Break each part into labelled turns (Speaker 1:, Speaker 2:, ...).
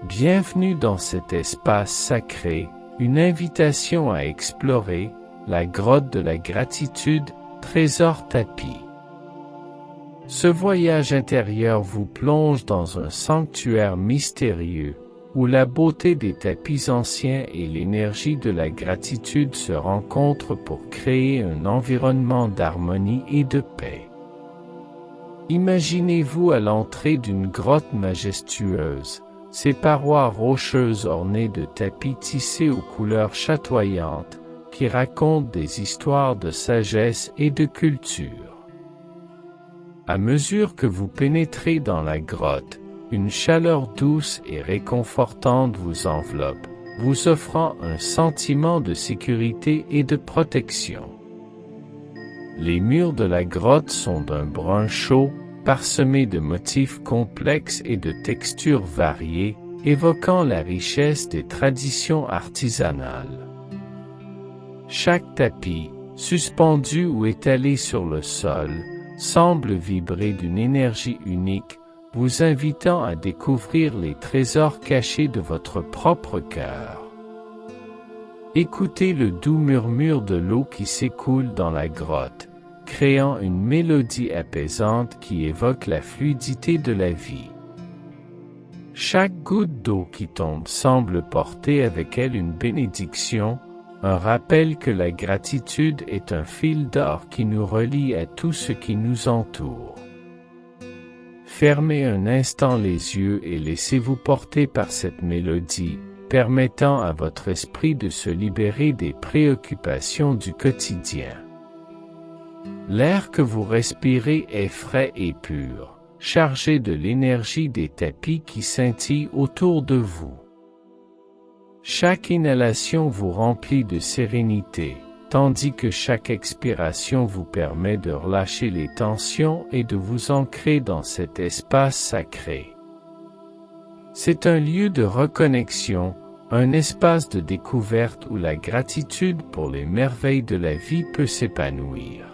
Speaker 1: Bienvenue dans cet espace sacré, une invitation à explorer la grotte de la gratitude, trésor tapis. Ce voyage intérieur vous plonge dans un sanctuaire mystérieux, où la beauté des tapis anciens et l'énergie de la gratitude se rencontrent pour créer un environnement d'harmonie et de paix. Imaginez-vous à l'entrée d'une grotte majestueuse, ses parois rocheuses ornées de tapis tissés aux couleurs chatoyantes, qui racontent des histoires de sagesse et de culture. À mesure que vous pénétrez dans la grotte, une chaleur douce et réconfortante vous enveloppe, vous offrant un sentiment de sécurité et de protection. Les murs de la grotte sont d'un brun chaud, parsemés de motifs complexes et de textures variées, évoquant la richesse des traditions artisanales. Chaque tapis, suspendu ou étalé sur le sol, semble vibrer d'une énergie unique, vous invitant à découvrir les trésors cachés de votre propre cœur. Écoutez le doux murmure de l'eau qui s'écoule dans la grotte, créant une mélodie apaisante qui évoque la fluidité de la vie. Chaque goutte d'eau qui tombe semble porter avec elle une bénédiction, un rappel que la gratitude est un fil d'or qui nous relie à tout ce qui nous entoure. Fermez un instant les yeux et laissez-vous porter par cette mélodie, permettant à votre esprit de se libérer des préoccupations du quotidien. L'air que vous respirez est frais et pur, chargé de l'énergie des tapis qui scintillent autour de vous. Chaque inhalation vous remplit de sérénité, tandis que chaque expiration vous permet de relâcher les tensions et de vous ancrer dans cet espace sacré. C'est un lieu de reconnexion, un espace de découverte où la gratitude pour les merveilles de la vie peut s'épanouir.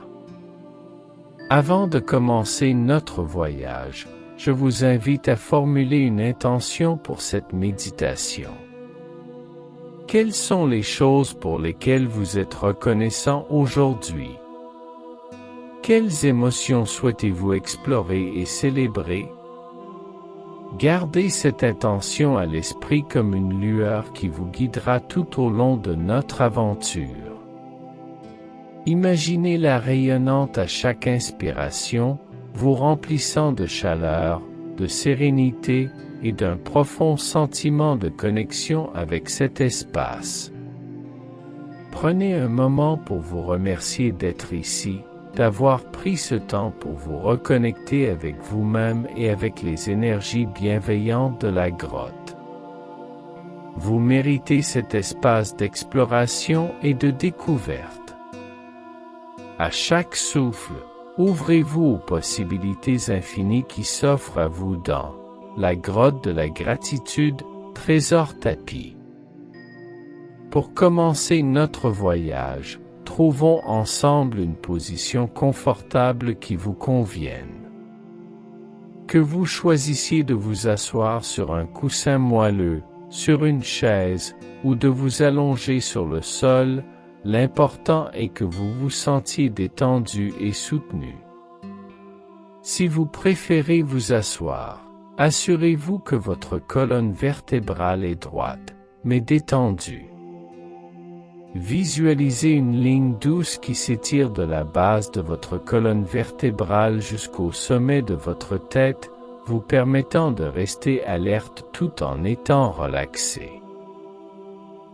Speaker 1: Avant de commencer notre voyage, je vous invite à formuler une intention pour cette méditation. Quelles sont les choses pour lesquelles vous êtes reconnaissant aujourd'hui? Quelles émotions souhaitez-vous explorer et célébrer? Gardez cette intention à l'esprit comme une lueur qui vous guidera tout au long de notre aventure. Imaginez-la rayonnante à chaque inspiration, vous remplissant de chaleur, de sérénité et d'un profond sentiment de connexion avec cet espace. Prenez un moment pour vous remercier d'être ici, d'avoir pris ce temps pour vous reconnecter avec vous-même et avec les énergies bienveillantes de la grotte. Vous méritez cet espace d'exploration et de découverte. À chaque souffle, ouvrez-vous aux possibilités infinies qui s'offrent à vous dans la grotte de la gratitude, trésor tapis. Pour commencer notre voyage, trouvons ensemble une position confortable qui vous convienne. Que vous choisissiez de vous asseoir sur un coussin moelleux, sur une chaise, ou de vous allonger sur le sol, l'important est que vous vous sentiez détendu et soutenu. Si vous préférez vous asseoir, assurez-vous que votre colonne vertébrale est droite, mais détendue. Visualisez une ligne douce qui s'étire de la base de votre colonne vertébrale jusqu'au sommet de votre tête, vous permettant de rester alerte tout en étant relaxé.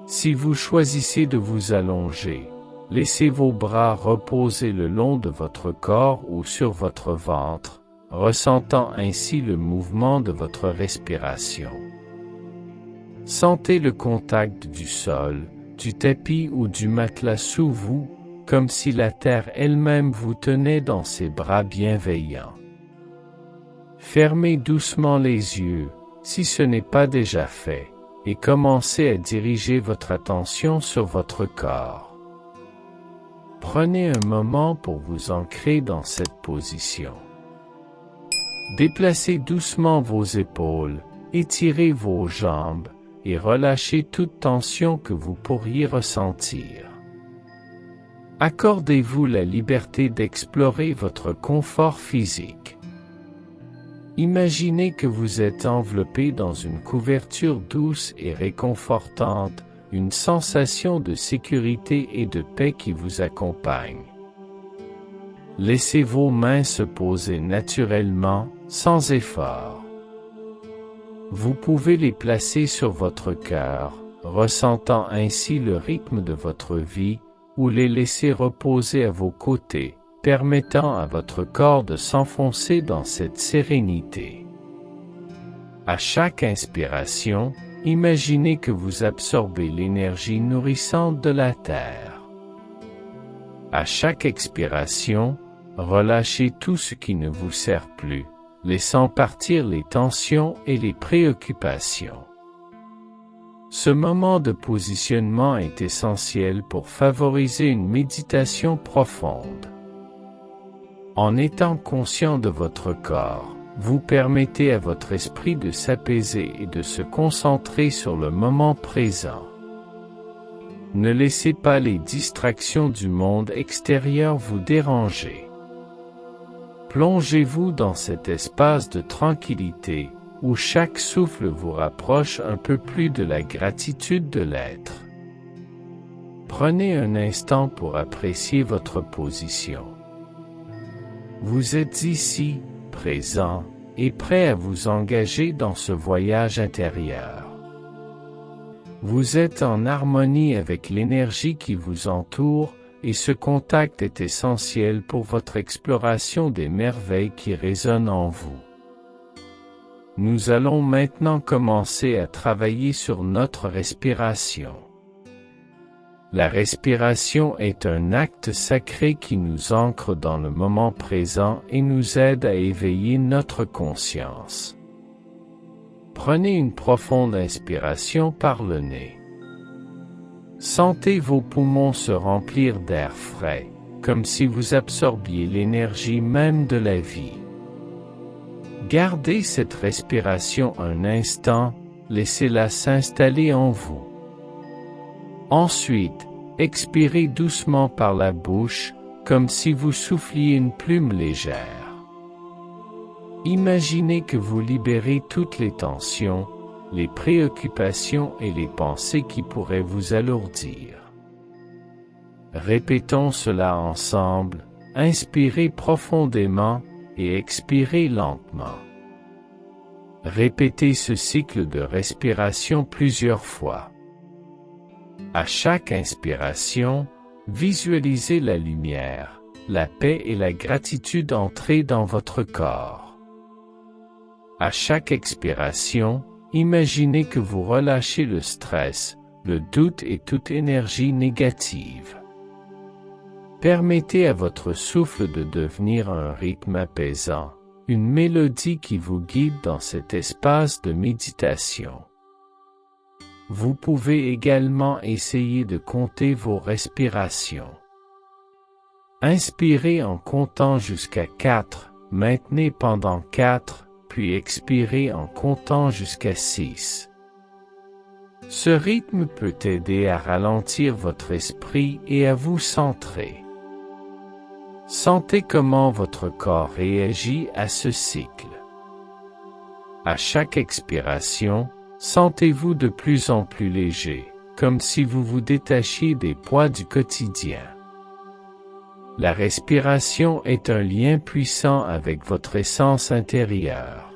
Speaker 1: Si vous choisissez de vous allonger, laissez vos bras reposer le long de votre corps ou sur votre ventre, ressentant ainsi le mouvement de votre respiration. Sentez le contact du sol, du tapis ou du matelas sous vous, comme si la terre elle-même vous tenait dans ses bras bienveillants. Fermez doucement les yeux, si ce n'est pas déjà fait, et commencez à diriger votre attention sur votre corps. Prenez un moment pour vous ancrer dans cette position. Déplacez doucement vos épaules, étirez vos jambes et relâchez toute tension que vous pourriez ressentir. Accordez-vous la liberté d'explorer votre confort physique. Imaginez que vous êtes enveloppé dans une couverture douce et réconfortante, une sensation de sécurité et de paix qui vous accompagne. Laissez vos mains se poser naturellement, sans effort. Vous pouvez les placer sur votre cœur, ressentant ainsi le rythme de votre vie, ou les laisser reposer à vos côtés, permettant à votre corps de s'enfoncer dans cette sérénité. À chaque inspiration, imaginez que vous absorbez l'énergie nourrissante de la Terre. À chaque expiration, relâchez tout ce qui ne vous sert plus, laissant partir les tensions et les préoccupations. Ce moment de positionnement est essentiel pour favoriser une méditation profonde. En étant conscient de votre corps, vous permettez à votre esprit de s'apaiser et de se concentrer sur le moment présent. Ne laissez pas les distractions du monde extérieur vous déranger. Plongez-vous dans cet espace de tranquillité, où chaque souffle vous rapproche un peu plus de la gratitude de l'être. Prenez un instant pour apprécier votre position. Vous êtes ici, présent, et prêt à vous engager dans ce voyage intérieur. Vous êtes en harmonie avec l'énergie qui vous entoure, et ce contact est essentiel pour votre exploration des merveilles qui résonnent en vous. Nous allons maintenant commencer à travailler sur notre respiration. La respiration est un acte sacré qui nous ancre dans le moment présent et nous aide à éveiller notre conscience. Prenez une profonde inspiration par le nez. Sentez vos poumons se remplir d'air frais, comme si vous absorbiez l'énergie même de la vie. Gardez cette respiration un instant, laissez-la s'installer en vous. Ensuite, expirez doucement par la bouche, comme si vous souffliez une plume légère. Imaginez que vous libérez toutes les tensions, les préoccupations et les pensées qui pourraient vous alourdir. Répétons cela ensemble, inspirez profondément et expirez lentement. Répétez ce cycle de respiration plusieurs fois. À chaque inspiration, visualisez la lumière, la paix et la gratitude entrer dans votre corps. À chaque expiration, imaginez que vous relâchez le stress, le doute et toute énergie négative. Permettez à votre souffle de devenir un rythme apaisant, une mélodie qui vous guide dans cet espace de méditation. Vous pouvez également essayer de compter vos respirations. Inspirez en comptant jusqu'à 4, maintenez pendant 4, puis expirez en comptant jusqu'à 6. Ce rythme peut aider à ralentir votre esprit et à vous centrer. Sentez comment votre corps réagit à ce cycle. À chaque expiration, sentez-vous de plus en plus léger, comme si vous vous détachiez des poids du quotidien. La respiration est un lien puissant avec votre essence intérieure.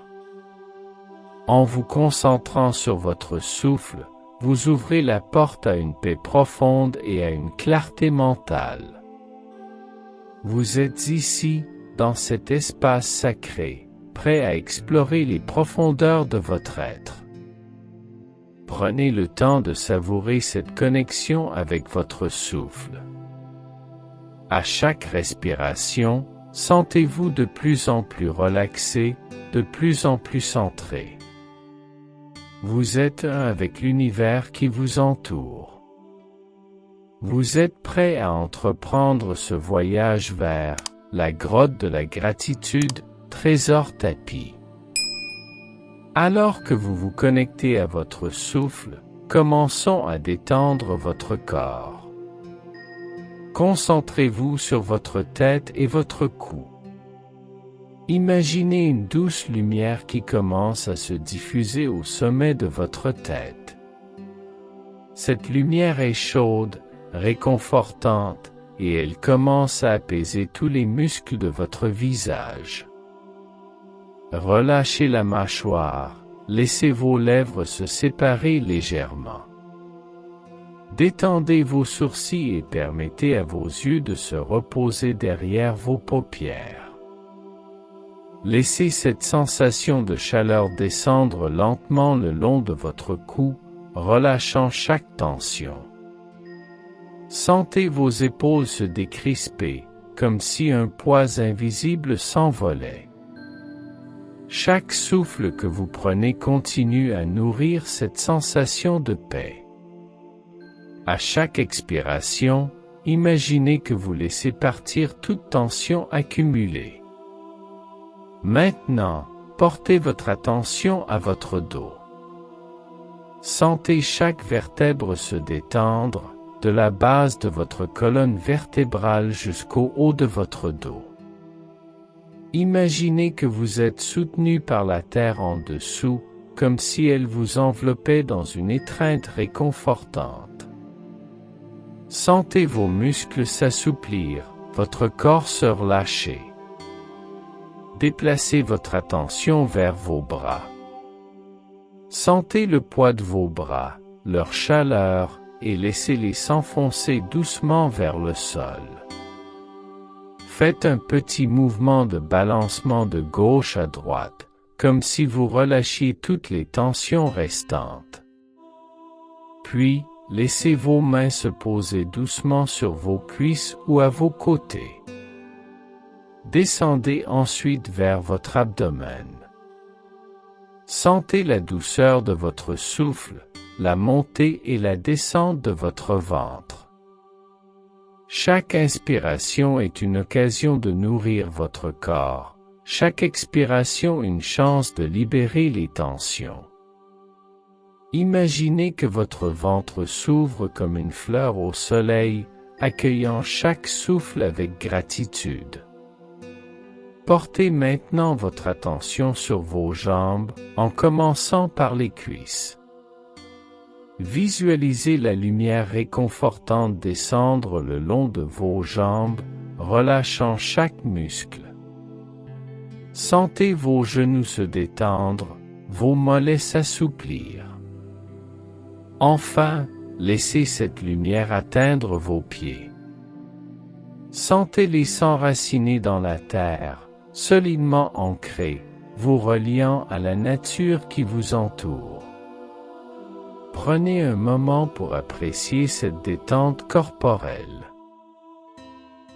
Speaker 1: En vous concentrant sur votre souffle, vous ouvrez la porte à une paix profonde et à une clarté mentale. Vous êtes ici, dans cet espace sacré, prêt à explorer les profondeurs de votre être. Prenez le temps de savourer cette connexion avec votre souffle. À chaque respiration, sentez-vous de plus en plus relaxé, de plus en plus centré. Vous êtes un avec l'univers qui vous entoure. Vous êtes prêt à entreprendre ce voyage vers la grotte de la gratitude, trésor tapis. Alors que vous vous connectez à votre souffle, commençons à détendre votre corps. Concentrez-vous sur votre tête et votre cou. Imaginez une douce lumière qui commence à se diffuser au sommet de votre tête. Cette lumière est chaude, réconfortante, et elle commence à apaiser tous les muscles de votre visage. Relâchez la mâchoire, laissez vos lèvres se séparer légèrement. Détendez vos sourcils et permettez à vos yeux de se reposer derrière vos paupières. Laissez cette sensation de chaleur descendre lentement le long de votre cou, relâchant chaque tension. Sentez vos épaules se décrisper, comme si un poids invisible s'envolait. Chaque souffle que vous prenez continue à nourrir cette sensation de paix. À chaque expiration, imaginez que vous laissez partir toute tension accumulée. Maintenant, portez votre attention à votre dos. Sentez chaque vertèbre se détendre, de la base de votre colonne vertébrale jusqu'au haut de votre dos. Imaginez que vous êtes soutenu par la terre en dessous, comme si elle vous enveloppait dans une étreinte réconfortante. Sentez vos muscles s'assouplir, votre corps se relâcher. Déplacez votre attention vers vos bras. Sentez le poids de vos bras, leur chaleur, et laissez-les s'enfoncer doucement vers le sol. Faites un petit mouvement de balancement de gauche à droite, comme si vous relâchiez toutes les tensions restantes. Puis, laissez vos mains se poser doucement sur vos cuisses ou à vos côtés. Descendez ensuite vers votre abdomen. Sentez la douceur de votre souffle, la montée et la descente de votre ventre. Chaque inspiration est une occasion de nourrir votre corps, chaque expiration une chance de libérer les tensions. Imaginez que votre ventre s'ouvre comme une fleur au soleil, accueillant chaque souffle avec gratitude. Portez maintenant votre attention sur vos jambes, en commençant par les cuisses. Visualisez la lumière réconfortante descendre le long de vos jambes, relâchant chaque muscle. Sentez vos genoux se détendre, vos mollets s'assouplir. Enfin, laissez cette lumière atteindre vos pieds. Sentez-les s'enraciner dans la terre, solidement ancrés, vous reliant à la nature qui vous entoure. Prenez un moment pour apprécier cette détente corporelle.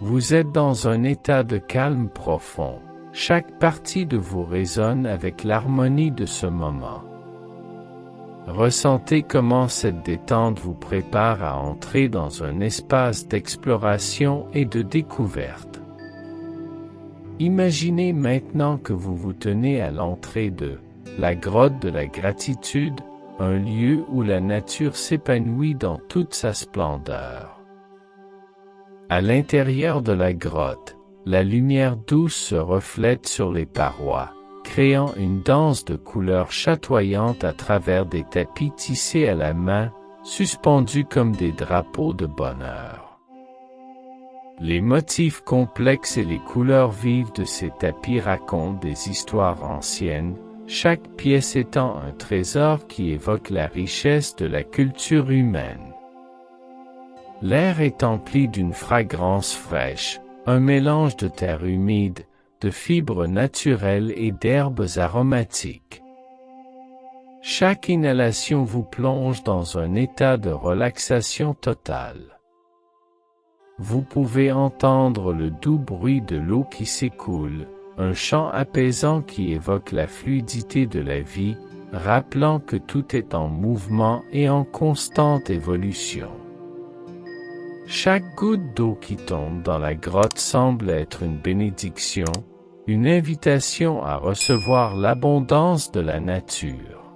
Speaker 1: Vous êtes dans un état de calme profond, chaque partie de vous résonne avec l'harmonie de ce moment. Ressentez comment cette détente vous prépare à entrer dans un espace d'exploration et de découverte. Imaginez maintenant que vous vous tenez à l'entrée de la grotte de la gratitude, un lieu où la nature s'épanouit dans toute sa splendeur. À l'intérieur de la grotte, la lumière douce se reflète sur les parois, créant une danse de couleurs chatoyantes à travers des tapis tissés à la main, suspendus comme des drapeaux de bonheur. Les motifs complexes et les couleurs vives de ces tapis racontent des histoires anciennes, chaque pièce étant un trésor qui évoque la richesse de la culture humaine. L'air est empli d'une fragrance fraîche, un mélange de terre humide, de fibres naturelles et d'herbes aromatiques. Chaque inhalation vous plonge dans un état de relaxation totale. Vous pouvez entendre le doux bruit de l'eau qui s'écoule, un chant apaisant qui évoque la fluidité de la vie, rappelant que tout est en mouvement et en constante évolution. Chaque goutte d'eau qui tombe dans la grotte semble être une bénédiction, une invitation à recevoir l'abondance de la nature.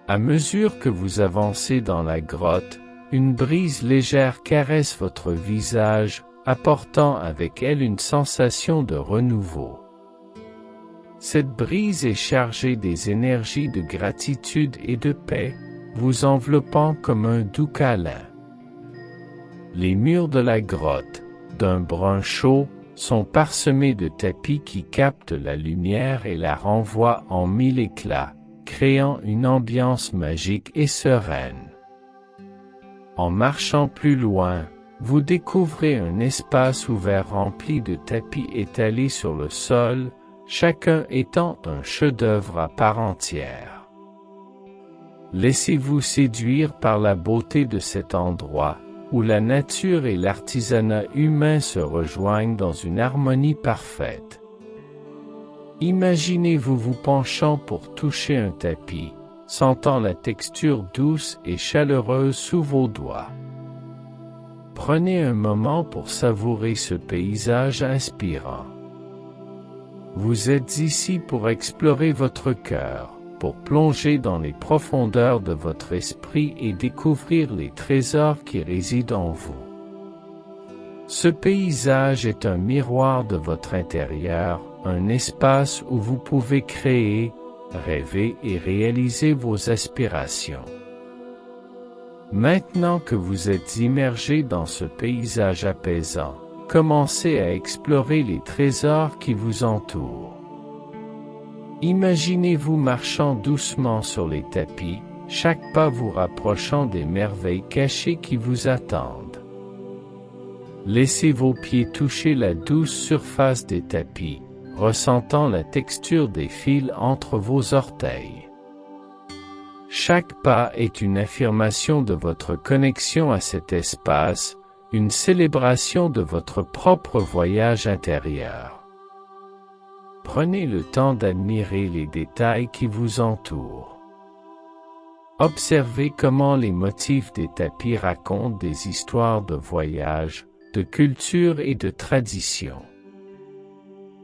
Speaker 1: À mesure que vous avancez dans la grotte, une brise légère caresse votre visage, apportant avec elle une sensation de renouveau. Cette brise est chargée des énergies de gratitude et de paix, vous enveloppant comme un doux câlin. Les murs de la grotte, d'un brun chaud, sont parsemés de tapis qui captent la lumière et la renvoient en mille éclats, créant une ambiance magique et sereine. En marchant plus loin, vous découvrez un espace ouvert rempli de tapis étalés sur le sol, chacun étant un chef-d'œuvre à part entière. Laissez-vous séduire par la beauté de cet endroit, où la nature et l'artisanat humain se rejoignent dans une harmonie parfaite. Imaginez-vous vous penchant pour toucher un tapis, sentant la texture douce et chaleureuse sous vos doigts. Prenez un moment pour savourer ce paysage inspirant. Vous êtes ici pour explorer votre cœur, pour plonger dans les profondeurs de votre esprit et découvrir les trésors qui résident en vous. Ce paysage est un miroir de votre intérieur, un espace où vous pouvez créer, rêver et réaliser vos aspirations. Maintenant que vous êtes immergé dans ce paysage apaisant, commencez à explorer les trésors qui vous entourent. Imaginez-vous marchant doucement sur les tapis, chaque pas vous rapprochant des merveilles cachées qui vous attendent. Laissez vos pieds toucher la douce surface des tapis, ressentant la texture des fils entre vos orteils. Chaque pas est une affirmation de votre connexion à cet espace, une célébration de votre propre voyage intérieur. Prenez le temps d'admirer les détails qui vous entourent. Observez comment les motifs des tapis racontent des histoires de voyage, de culture et de tradition.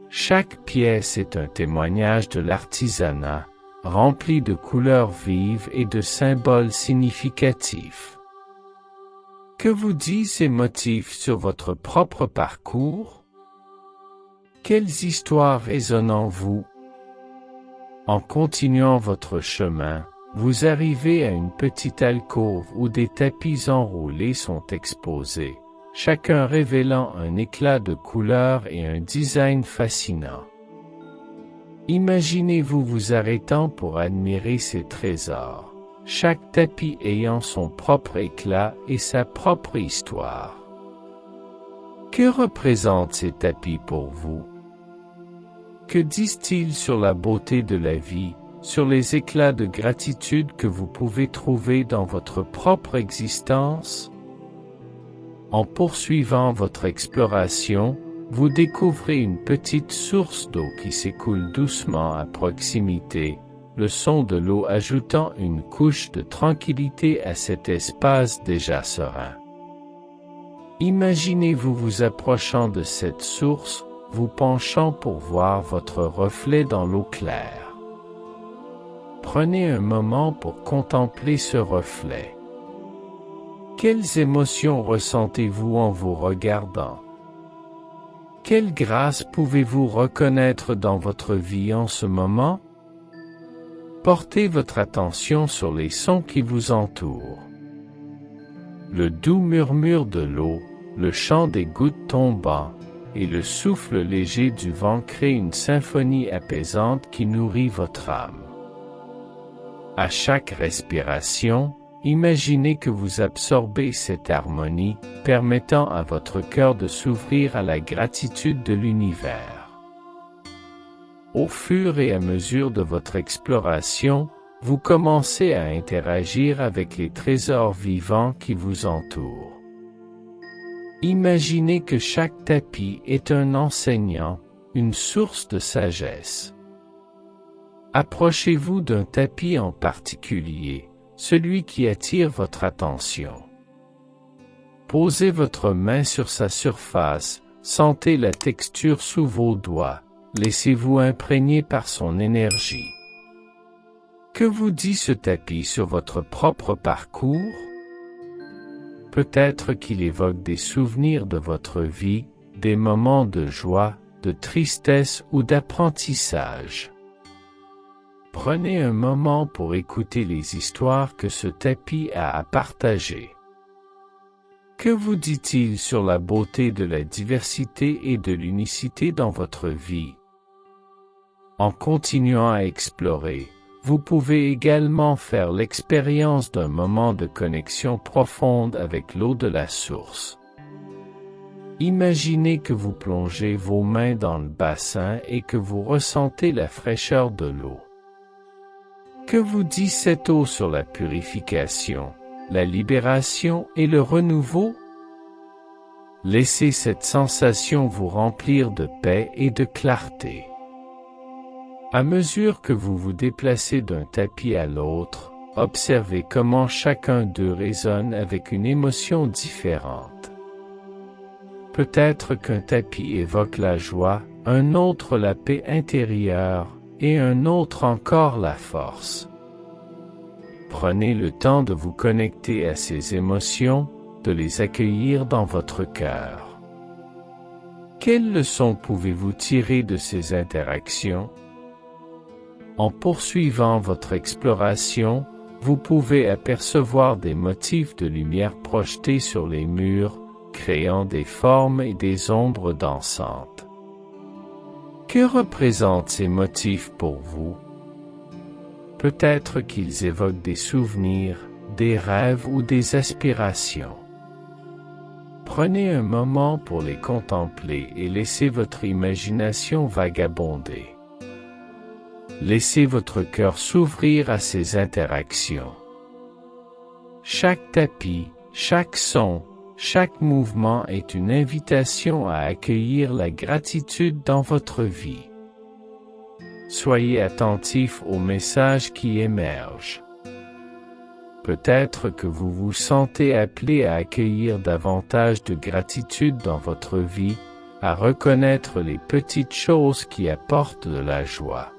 Speaker 1: Chaque pièce est un témoignage de l'artisanat, rempli de couleurs vives et de symboles significatifs. Que vous disent ces motifs sur votre propre parcours? Quelles histoires résonnent en vous? En continuant votre chemin, vous arrivez à une petite alcôve où des tapis enroulés sont exposés, chacun révélant un éclat de couleurs et un design fascinant. Imaginez-vous vous arrêtant pour admirer ces trésors, chaque tapis ayant son propre éclat et sa propre histoire. Que représentent ces tapis pour vous? Que disent-ils sur la beauté de la vie, sur les éclats de gratitude que vous pouvez trouver dans votre propre existence? En poursuivant votre exploration, vous découvrez une petite source d'eau qui s'écoule doucement à proximité, le son de l'eau ajoutant une couche de tranquillité à cet espace déjà serein. Imaginez-vous vous approchant de cette source, vous penchant pour voir votre reflet dans l'eau claire. Prenez un moment pour contempler ce reflet. Quelles émotions ressentez-vous en vous regardant? Quelle grâce pouvez-vous reconnaître dans votre vie en ce moment? Portez votre attention sur les sons qui vous entourent. Le doux murmure de l'eau, le chant des gouttes tombant, et le souffle léger du vent créent une symphonie apaisante qui nourrit votre âme. À chaque respiration, imaginez que vous absorbez cette harmonie, permettant à votre cœur de s'ouvrir à la gratitude de l'univers. Au fur et à mesure de votre exploration, vous commencez à interagir avec les trésors vivants qui vous entourent. Imaginez que chaque tapis est un enseignant, une source de sagesse. Approchez-vous d'un tapis en particulier, celui qui attire votre attention. Posez votre main sur sa surface, sentez la texture sous vos doigts, laissez-vous imprégner par son énergie. Que vous dit ce tapis sur votre propre parcours? Peut-être qu'il évoque des souvenirs de votre vie, des moments de joie, de tristesse ou d'apprentissage. Prenez un moment pour écouter les histoires que ce tapis a à partager. Que vous dit-il sur la beauté de la diversité et de l'unicité dans votre vie? En continuant à explorer, vous pouvez également faire l'expérience d'un moment de connexion profonde avec l'eau de la source. Imaginez que vous plongez vos mains dans le bassin et que vous ressentez la fraîcheur de l'eau. Que vous dit cette eau sur la purification, la libération et le renouveau? Laissez cette sensation vous remplir de paix et de clarté. À mesure que vous vous déplacez d'un tapis à l'autre, observez comment chacun d'eux résonne avec une émotion différente. Peut-être qu'un tapis évoque la joie, un autre la paix intérieure, et un autre encore la force. Prenez le temps de vous connecter à ces émotions, de les accueillir dans votre cœur. Quelles leçons pouvez-vous tirer de ces interactions? En poursuivant votre exploration, vous pouvez apercevoir des motifs de lumière projetés sur les murs, créant des formes et des ombres dansantes. Que représentent ces motifs pour vous? Peut-être qu'ils évoquent des souvenirs, des rêves ou des aspirations. Prenez un moment pour les contempler et laissez votre imagination vagabonder. Laissez votre cœur s'ouvrir à ces interactions. Chaque tapis, chaque son, chaque mouvement est une invitation à accueillir la gratitude dans votre vie. Soyez attentif aux messages qui émergent. Peut-être que vous vous sentez appelé à accueillir davantage de gratitude dans votre vie, à reconnaître les petites choses qui apportent de la joie.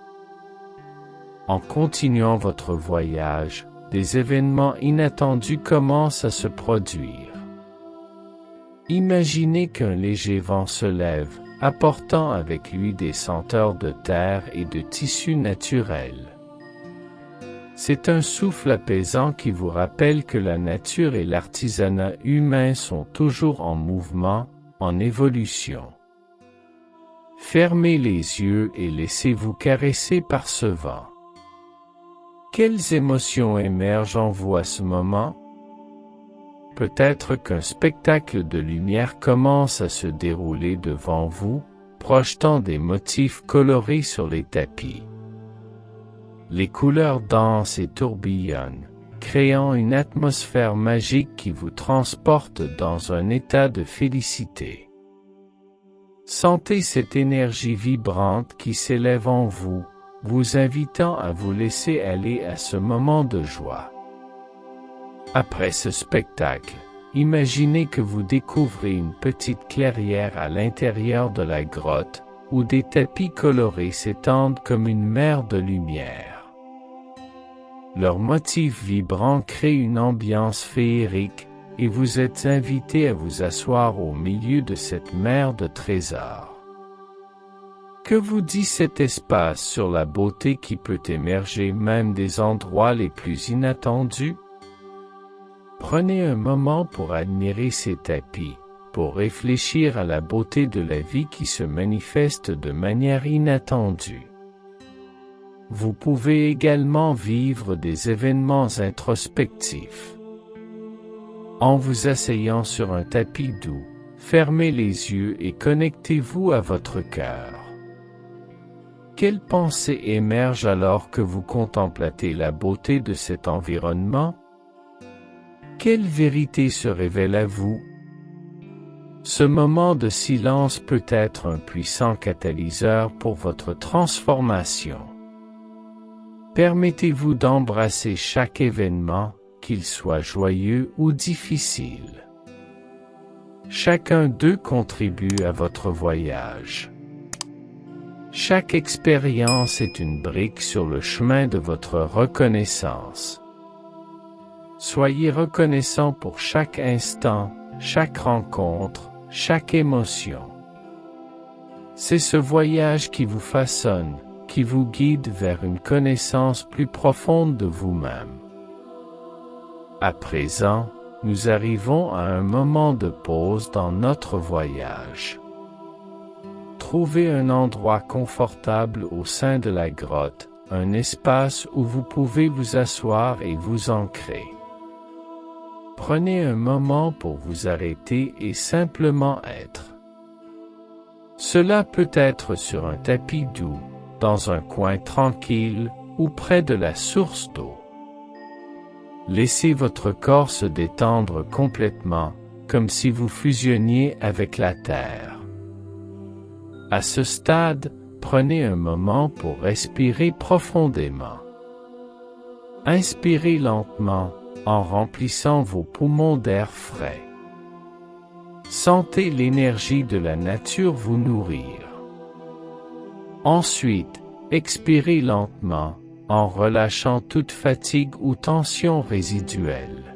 Speaker 1: En continuant votre voyage, des événements inattendus commencent à se produire. Imaginez qu'un léger vent se lève, apportant avec lui des senteurs de terre et de tissus naturels. C'est un souffle apaisant qui vous rappelle que la nature et l'artisanat humain sont toujours en mouvement, en évolution. Fermez les yeux et laissez-vous caresser par ce vent. Quelles émotions émergent en vous à ce moment? Peut-être qu'un spectacle de lumière commence à se dérouler devant vous, projetant des motifs colorés sur les tapis. Les couleurs dansent et tourbillonnent, créant une atmosphère magique qui vous transporte dans un état de félicité. Sentez cette énergie vibrante qui s'élève en vous, vous invitant à vous laisser aller à ce moment de joie. Après ce spectacle, imaginez que vous découvrez une petite clairière à l'intérieur de la grotte, où des tapis colorés s'étendent comme une mer de lumière. Leurs motifs vibrants créent une ambiance féerique, et vous êtes invité à vous asseoir au milieu de cette mer de trésors. Que vous dit cet espace sur la beauté qui peut émerger même des endroits les plus inattendus? Prenez un moment pour admirer ces tapis, pour réfléchir à la beauté de la vie qui se manifeste de manière inattendue. Vous pouvez également vivre des événements introspectifs. En vous asseyant sur un tapis doux, fermez les yeux et connectez-vous à votre cœur. Quelles pensées émergent alors que vous contemplatez la beauté de cet environnement? Quelle vérité se révèle à vous? Ce moment de silence peut être un puissant catalyseur pour votre transformation. Permettez-vous d'embrasser chaque événement, qu'il soit joyeux ou difficile. Chacun d'eux contribue à votre voyage. Chaque expérience est une brique sur le chemin de votre reconnaissance. Soyez reconnaissant pour chaque instant, chaque rencontre, chaque émotion. C'est ce voyage qui vous façonne, qui vous guide vers une connaissance plus profonde de vous-même. À présent, nous arrivons à un moment de pause dans notre voyage. Trouvez un endroit confortable au sein de la grotte, un espace où vous pouvez vous asseoir et vous ancrer. Prenez un moment pour vous arrêter et simplement être. Cela peut être sur un tapis doux, dans un coin tranquille ou près de la source d'eau. Laissez votre corps se détendre complètement, comme si vous fusionniez avec la terre. À ce stade, prenez un moment pour respirer profondément. Inspirez lentement, en remplissant vos poumons d'air frais. Sentez l'énergie de la nature vous nourrir. Ensuite, expirez lentement, en relâchant toute fatigue ou tension résiduelle.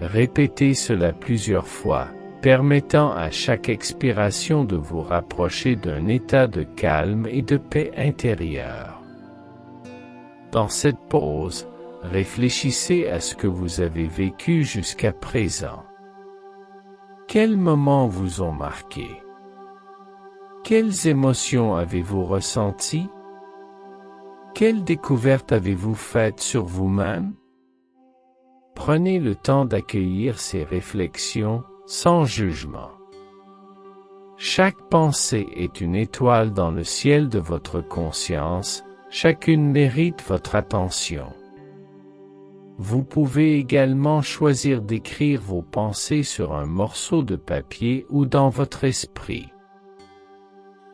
Speaker 1: Répétez cela plusieurs fois, permettant à chaque expiration de vous rapprocher d'un état de calme et de paix intérieure. Dans cette pause, réfléchissez à ce que vous avez vécu jusqu'à présent. Quels moments vous ont marqué? Quelles émotions avez-vous ressenties? Quelles découvertes avez-vous faites sur vous-même? Prenez le temps d'accueillir ces réflexions, sans jugement. Chaque pensée est une étoile dans le ciel de votre conscience, chacune mérite votre attention. Vous pouvez également choisir d'écrire vos pensées sur un morceau de papier ou dans votre esprit.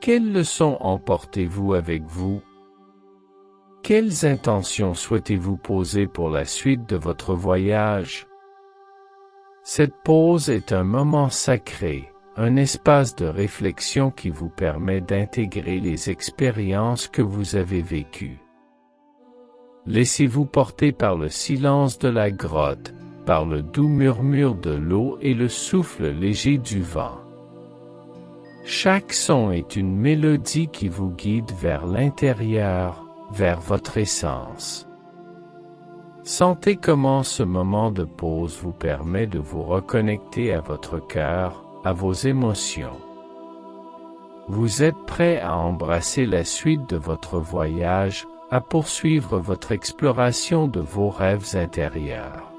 Speaker 1: Quelles leçons emportez-vous avec vous? Quelles intentions souhaitez-vous poser pour la suite de votre voyage? Cette pause est un moment sacré, un espace de réflexion qui vous permet d'intégrer les expériences que vous avez vécues. Laissez-vous porter par le silence de la grotte, par le doux murmure de l'eau et le souffle léger du vent. Chaque son est une mélodie qui vous guide vers l'intérieur, vers votre essence. Sentez comment ce moment de pause vous permet de vous reconnecter à votre cœur, à vos émotions. Vous êtes prêt à embrasser la suite de votre voyage, à poursuivre votre exploration de vos rêves intérieurs.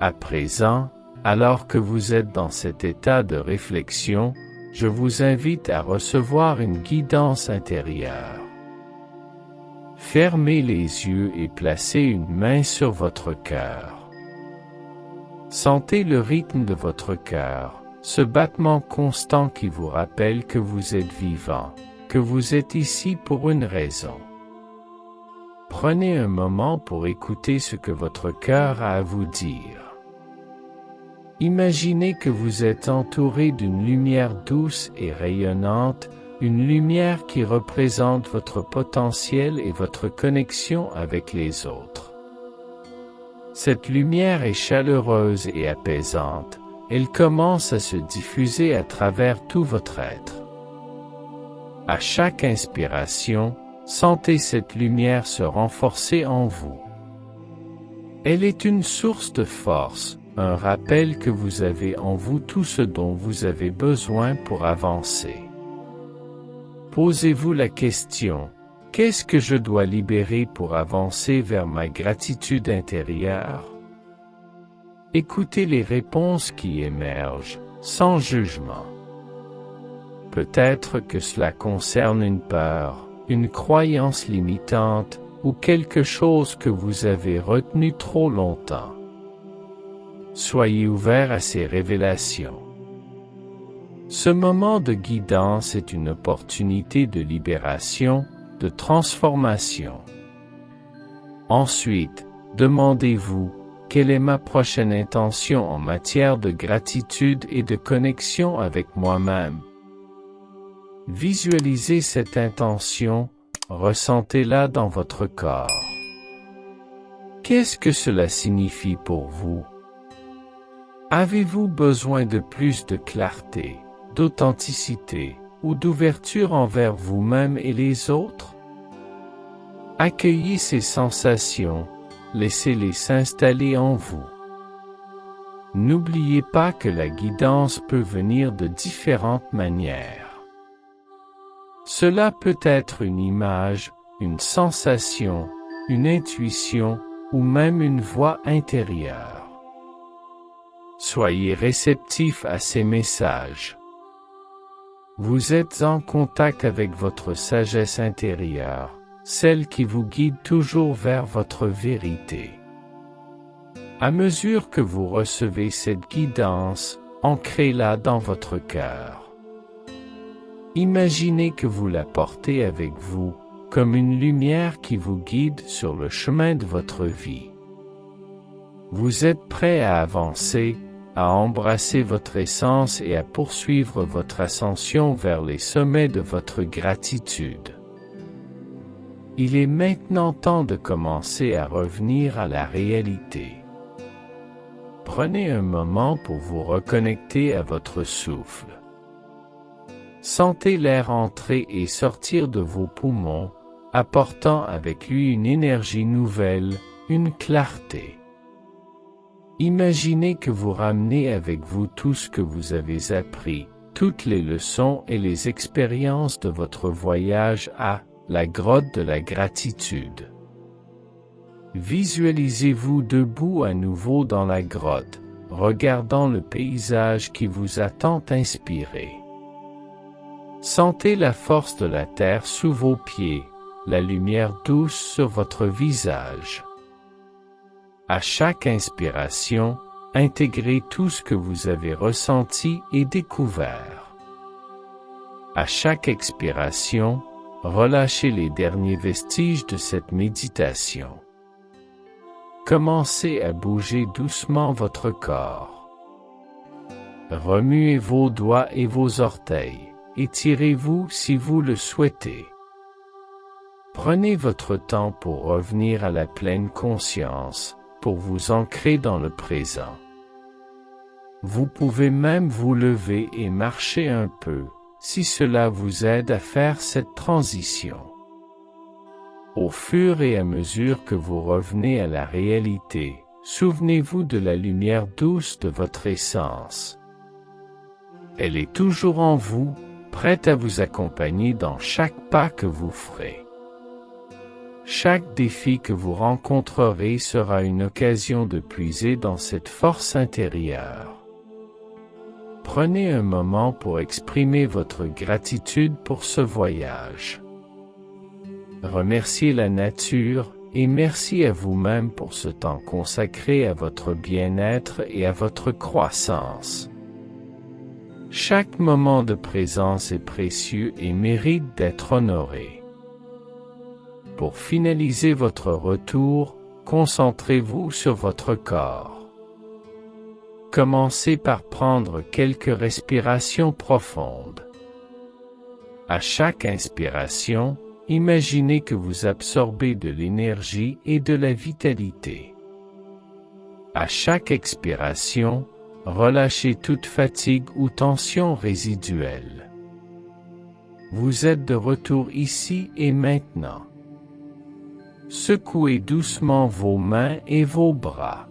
Speaker 1: À présent, alors que vous êtes dans cet état de réflexion, je vous invite à recevoir une guidance intérieure. Fermez les yeux et placez une main sur votre cœur. Sentez le rythme de votre cœur, ce battement constant qui vous rappelle que vous êtes vivant, que vous êtes ici pour une raison. Prenez un moment pour écouter ce que votre cœur a à vous dire. Imaginez que vous êtes entouré d'une lumière douce et rayonnante, une lumière qui représente votre potentiel et votre connexion avec les autres. Cette lumière est chaleureuse et apaisante, elle commence à se diffuser à travers tout votre être. À chaque inspiration, sentez cette lumière se renforcer en vous. Elle est une source de force, un rappel que vous avez en vous tout ce dont vous avez besoin pour avancer. Posez-vous la question, qu'est-ce que je dois libérer pour avancer vers ma gratitude intérieure? Écoutez les réponses qui émergent, sans jugement. Peut-être que cela concerne une peur, une croyance limitante, ou quelque chose que vous avez retenu trop longtemps. Soyez ouvert à ces révélations. Ce moment de guidance est une opportunité de libération, de transformation. Ensuite, demandez-vous, quelle est ma prochaine intention en matière de gratitude et de connexion avec moi-même? Visualisez cette intention, ressentez-la dans votre corps. Qu'est-ce que cela signifie pour vous? Avez-vous besoin de plus de clarté, d'authenticité ou d'ouverture envers vous-même et les autres? Accueillez ces sensations, laissez-les s'installer en vous. N'oubliez pas que la guidance peut venir de différentes manières. Cela peut être une image, une sensation, une intuition, ou même une voix intérieure. Soyez réceptif à ces messages. Vous êtes en contact avec votre sagesse intérieure, celle qui vous guide toujours vers votre vérité. À mesure que vous recevez cette guidance, ancrez-la dans votre cœur. Imaginez que vous la portez avec vous, comme une lumière qui vous guide sur le chemin de votre vie. Vous êtes prêt à avancer, à embrasser votre essence et à poursuivre votre ascension vers les sommets de votre gratitude. Il est maintenant temps de commencer à revenir à la réalité. Prenez un moment pour vous reconnecter à votre souffle. Sentez l'air entrer et sortir de vos poumons, apportant avec lui une énergie nouvelle, une clarté. Imaginez que vous ramenez avec vous tout ce que vous avez appris, toutes les leçons et les expériences de votre voyage à la grotte de la gratitude. Visualisez-vous debout à nouveau dans la grotte, regardant le paysage qui vous a tant inspiré. Sentez la force de la terre sous vos pieds, la lumière douce sur votre visage. À chaque inspiration, intégrez tout ce que vous avez ressenti et découvert. À chaque expiration, relâchez les derniers vestiges de cette méditation. Commencez à bouger doucement votre corps. Remuez vos doigts et vos orteils, étirez-vous si vous le souhaitez. Prenez votre temps pour revenir à la pleine conscience, pour vous ancrer dans le présent. Vous pouvez même vous lever et marcher un peu, si cela vous aide à faire cette transition. Au fur et à mesure que vous revenez à la réalité, souvenez-vous de la lumière douce de votre essence. Elle est toujours en vous, prête à vous accompagner dans chaque pas que vous ferez. Chaque défi que vous rencontrerez sera une occasion de puiser dans cette force intérieure. Prenez un moment pour exprimer votre gratitude pour ce voyage. Remerciez la nature et merci à vous-même pour ce temps consacré à votre bien-être et à votre croissance. Chaque moment de présence est précieux et mérite d'être honoré. Pour finaliser votre retour, concentrez-vous sur votre corps. Commencez par prendre quelques respirations profondes. À chaque inspiration, imaginez que vous absorbez de l'énergie et de la vitalité. À chaque expiration, relâchez toute fatigue ou tension résiduelle. Vous êtes de retour ici et maintenant. Secouez doucement vos mains et vos bras.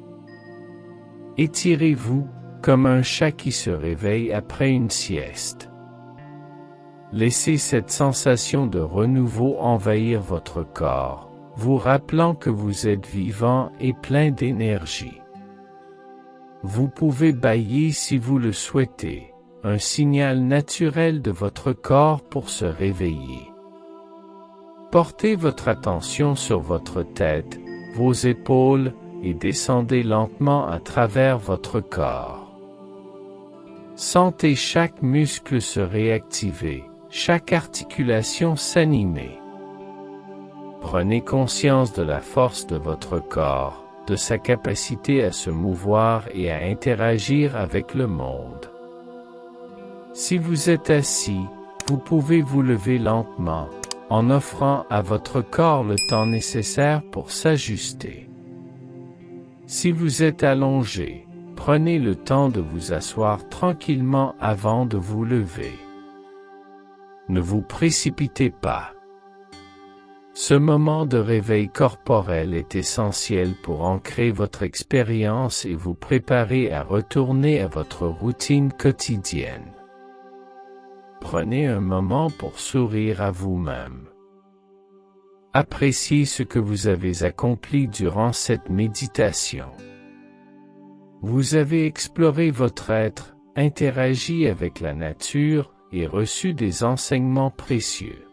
Speaker 1: Étirez-vous, comme un chat qui se réveille après une sieste. Laissez cette sensation de renouveau envahir votre corps, vous rappelant que vous êtes vivant et plein d'énergie. Vous pouvez bâiller si vous le souhaitez, un signal naturel de votre corps pour se réveiller. Portez votre attention sur votre tête, vos épaules, et descendez lentement à travers votre corps. Sentez chaque muscle se réactiver, chaque articulation s'animer. Prenez conscience de la force de votre corps, de sa capacité à se mouvoir et à interagir avec le monde. Si vous êtes assis, vous pouvez vous lever lentement, en offrant à votre corps le temps nécessaire pour s'ajuster. Si vous êtes allongé, prenez le temps de vous asseoir tranquillement avant de vous lever. Ne vous précipitez pas. Ce moment de réveil corporel est essentiel pour ancrer votre expérience et vous préparer à retourner à votre routine quotidienne. Prenez un moment pour sourire à vous-même. Appréciez ce que vous avez accompli durant cette méditation. Vous avez exploré votre être, interagi avec la nature et reçu des enseignements précieux.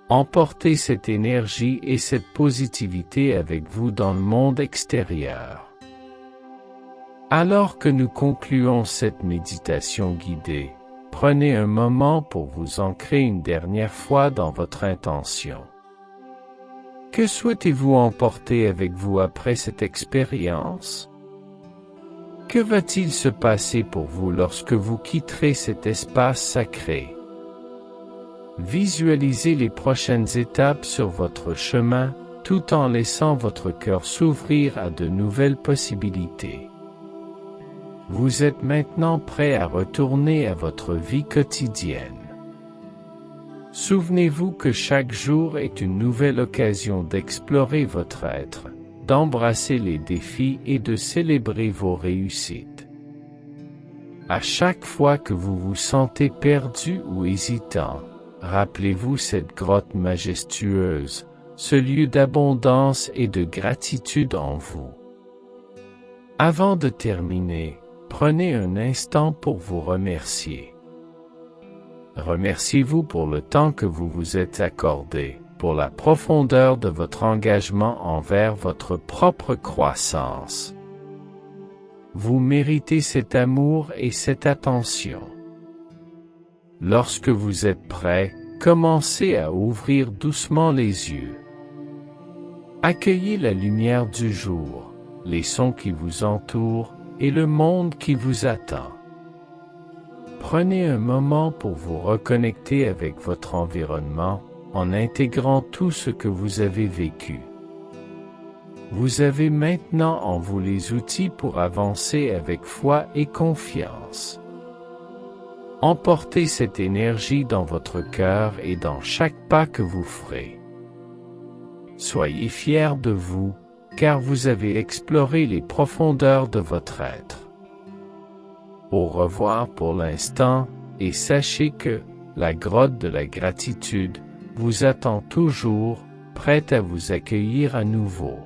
Speaker 1: Emportez cette énergie et cette positivité avec vous dans le monde extérieur. Alors que nous concluons cette méditation guidée, prenez un moment pour vous ancrer une dernière fois dans votre intention. Que souhaitez-vous emporter avec vous après cette expérience? Que va-t-il se passer pour vous lorsque vous quitterez cet espace sacré? Visualisez les prochaines étapes sur votre chemin, tout en laissant votre cœur s'ouvrir à de nouvelles possibilités. Vous êtes maintenant prêt à retourner à votre vie quotidienne. Souvenez-vous que chaque jour est une nouvelle occasion d'explorer votre être, d'embrasser les défis et de célébrer vos réussites. À chaque fois que vous vous sentez perdu ou hésitant, rappelez-vous cette grotte majestueuse, ce lieu d'abondance et de gratitude en vous. Avant de terminer, prenez un instant pour vous remercier. Remerciez-vous pour le temps que vous vous êtes accordé, pour la profondeur de votre engagement envers votre propre croissance. Vous méritez cet amour et cette attention. Lorsque vous êtes prêt, commencez à ouvrir doucement les yeux. Accueillez la lumière du jour, les sons qui vous entourent et le monde qui vous attend. Prenez un moment pour vous reconnecter avec votre environnement, en intégrant tout ce que vous avez vécu. Vous avez maintenant en vous les outils pour avancer avec foi et confiance. Emportez cette énergie dans votre cœur et dans chaque pas que vous ferez. Soyez fiers de vous, car vous avez exploré les profondeurs de votre être. Au revoir pour l'instant, et sachez que la grotte de la gratitude vous attend toujours, prête à vous accueillir à nouveau.